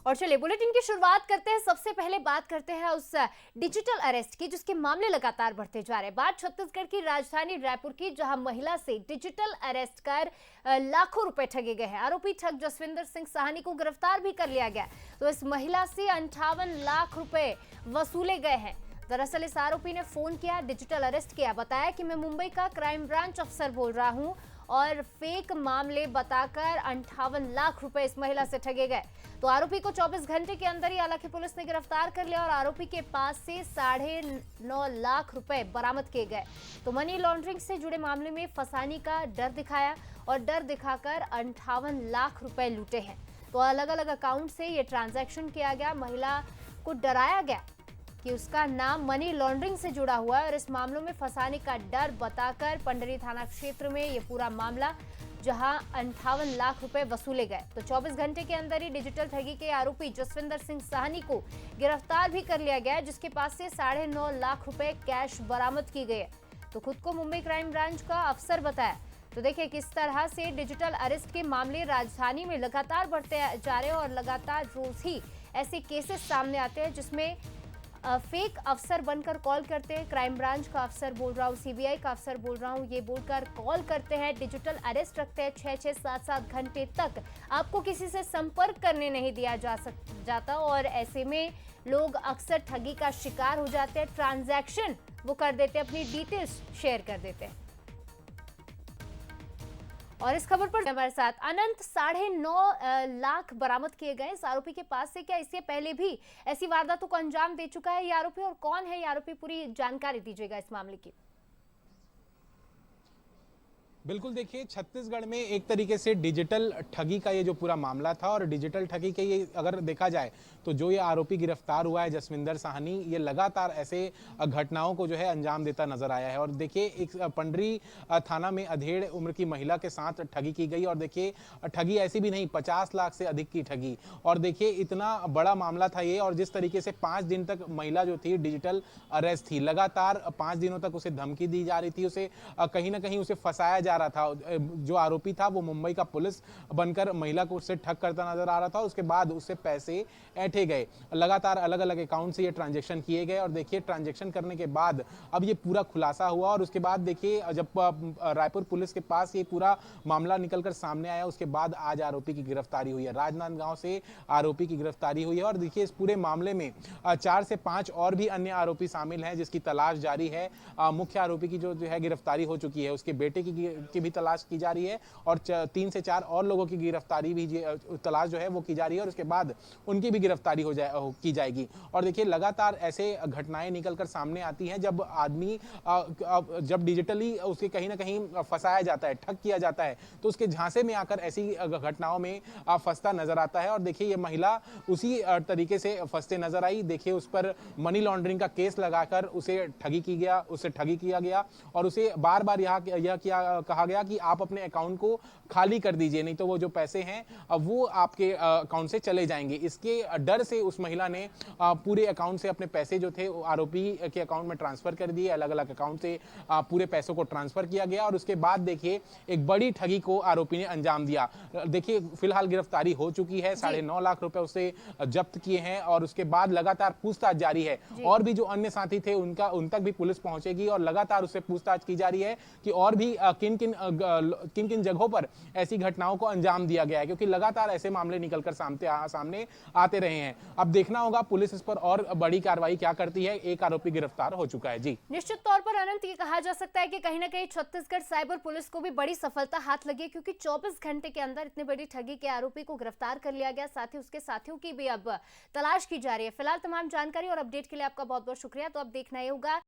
और चलिए बुलेटिन की शुरुआत करते हैं। सबसे पहले बात करते हैं उस डिजिटल अरेस्ट की जिसके मामले लगातार बढ़ते जा रहे हैं। बात छत्तीसगढ़ की राजधानी रायपुर की, जहां महिला से डिजिटल अरेस्ट कर लाखों रुपए ठगे गए हैं। आरोपी ठग जसविंदर सिंह साहनी को गिरफ्तार भी कर लिया गया। तो इस महिला से 58 लाख रुपए वसूले गए हैं। दरअसल इस आरोपी ने फोन किया, डिजिटल अरेस्ट किया, बताया कि मैं मुंबई का क्राइम ब्रांच अफसर बोल रहा हूं और फेक मामले बताकर 58 लाख रुपए इस महिला से ठगे गए। तो आरोपी को 24 घंटे के अंदर ही हालांकि पुलिस ने गिरफ्तार कर लिया और आरोपी के पास से 9.5 लाख रुपए बरामद किए गए। तो मनी लॉन्ड्रिंग से जुड़े मामले में फंसाने का डर दिखाया और डर दिखाकर 58 लाख रुपए लूटे हैं। तो अलग अलग अकाउंट से ये ट्रांजैक्शन किया गया। महिला को डराया गया कि उसका नाम मनी लॉन्ड्रिंग से जुड़ा हुआ है और इस मामलों में फंसाने का डर बताकर पंडरी थाना क्षेत्र में ये पूरा मामला, जहां 58 लाख रुपए वसूले गए। तो 24 घंटे के अंदर ही डिजिटल ठगी के आरोपी जसविंदर सिंह साहनी को गिरफ्तार भी कर लिया गया, जिसके पास से 9.5 लाख रुपए कैश बरामद की गई है। तो खुद को मुंबई क्राइम ब्रांच का अफसर बताया। तो देखिए किस तरह से डिजिटल अरेस्ट के मामले राजधानी में लगातार बढ़ते जा रहे हैं और लगातार रोज ही ऐसे केसेस सामने आते हैं जिसमें फेक अफसर बनकर कॉल करते हैं। क्राइम ब्रांच का अफसर बोल रहा हूँ, सीबीआई का अफसर बोल रहा हूँ, ये बोलकर कॉल करते हैं, डिजिटल अरेस्ट रखते हैं। 6-6, 7-7 घंटे तक आपको किसी से संपर्क करने नहीं दिया जाता और ऐसे में लोग अक्सर ठगी का शिकार हो जाते हैं। ट्रांजैक्शन वो कर देते हैं, अपनी डिटेल्स शेयर कर देते हैं। और इस खबर पर हमारे साथ अनंत 9.5 लाख बरामद किए गए इस आरोपी के पास से। क्या इससे पहले भी ऐसी वारदातों को अंजाम दे चुका है ये आरोपी और कौन है ये आरोपी? पूरी जानकारी दीजिएगा इस मामले की। बिल्कुल, देखिए छत्तीसगढ़ में एक तरीके से डिजिटल ठगी का ये जो पूरा मामला था और डिजिटल ठगी के ये अगर देखा जाए तो जो ये आरोपी गिरफ्तार हुआ है जसविंदर साहनी, ये लगातार ऐसे घटनाओं को जो है अंजाम देता नजर आया है। और देखिए एक पंडरी थाना में अधेड़ उम्र की महिला के साथ ठगी की गई और देखिए ठगी ऐसी भी नहीं, 50 लाख से अधिक की ठगी। और देखिए इतना बड़ा मामला था ये, और जिस तरीके से 5 दिन तक महिला जो थी डिजिटल अरेस्ट थी, लगातार 5 दिनों तक उसे धमकी दी जा रही थी, उसे कहीं ना कहीं उसे फंसाया जा रहा था। जो आरोपी था वो मुंबई का पुलिस बनकर महिला को उससे ठग करता नजर आ रहा था। उसके बाद उससे पैसे ऐंठे गए, लगातार अलग अलग अकाउंट से ये ट्रांजैक्शन किए गए और देखिए ट्रांजैक्शन करने के बाद अब ये पूरा खुलासा हुआ। और उसके बाद देखिए जब रायपुर पुलिस के पास ये पूरा मामला निकलकर सामने आया, उसके बाद आज आरोपी की गिरफ्तारी हुई है। राजनांदगांव से आरोपी की गिरफ्तारी हुई है और देखिए इस पूरे मामले में 4 से 5 और भी अन्य आरोपी शामिल हैं जिसकी तलाश जारी है। मुख्य आरोपी की जो है गिरफ्तारी हो चुकी है, उसके बेटे की भी तलाश की जा रही है और 3 से 4 और लोगों की गिरफ्तारी भी तलाश जो है वो की जा रही है और उसके बाद उनकी भी गिरफ्तारी की जाएगी। और देखिए लगातार ऐसे घटनाएं निकलकर सामने आती हैं जब आदमी जब डिजिटली उसके कहीं ना कहीं फंसाया जाता है, ठग किया जाता है, तो उसके झांसे में आकर ऐसी घटनाओं में फंसता नजर आता है। और देखिए ये महिला उसी तरीके से फंसते नजर आई। देखिए उस पर मनी लॉन्ड्रिंग का केस लगाकर उसे ठगी किया गया और उसे बार बार यह कहा गया कि आप अपने अकाउंट को खाली कर दीजिए, नहीं तो वो जो पैसे हैं अब वो आपके अकाउंट से चले जाएंगे। इसके डर से उस महिला ने पूरे अकाउंट से अपने पैसे जो थे आरोपी के अकाउंट में ट्रांसफर कर दिए। अलग अलग अकाउंट से पूरे पैसों को ट्रांसफर किया गया और उसके बाद देखिए एक बड़ी ठगी को आरोपी ने अंजाम दिया। देखिए फिलहाल गिरफ्तारी हो चुकी है, 9.5 लाख रुपए उसे जब्त किए हैं और उसके बाद लगातार पूछताछ जारी है। और भी जो अन्य साथी थे उन तक भी पुलिस पहुंचेगी और लगातार उससे पूछताछ की जा रही है कि और भी किन किन जगहों पर ऐसी घटनाओं को अंजाम दिया गया है, क्योंकि लगातार ऐसे मामले निकलकर सामने आते रहे हैं। अब देखना होगा पुलिस इस पर और बड़ी कार्रवाई क्या करती है। एक आरोपी गिरफ्तार हो चुका है। जी निश्चित तौर पर अनंत, ये कहा जा सकता है कि कहीं ना कहीं छत्तीसगढ़ साइबर पुलिस को भी बड़ी सफलता हाथ लगी, क्योंकि 24 घंटे के अंदर इतनी बड़ी ठगी के आरोपी को गिरफ्तार कर लिया गया। साथ ही उसके साथियों की भी अब तलाश की जा रही है। फिलहाल तमाम जानकारी और अपडेट के लिए आपका बहुत बहुत शुक्रिया। तो अब देखना ही होगा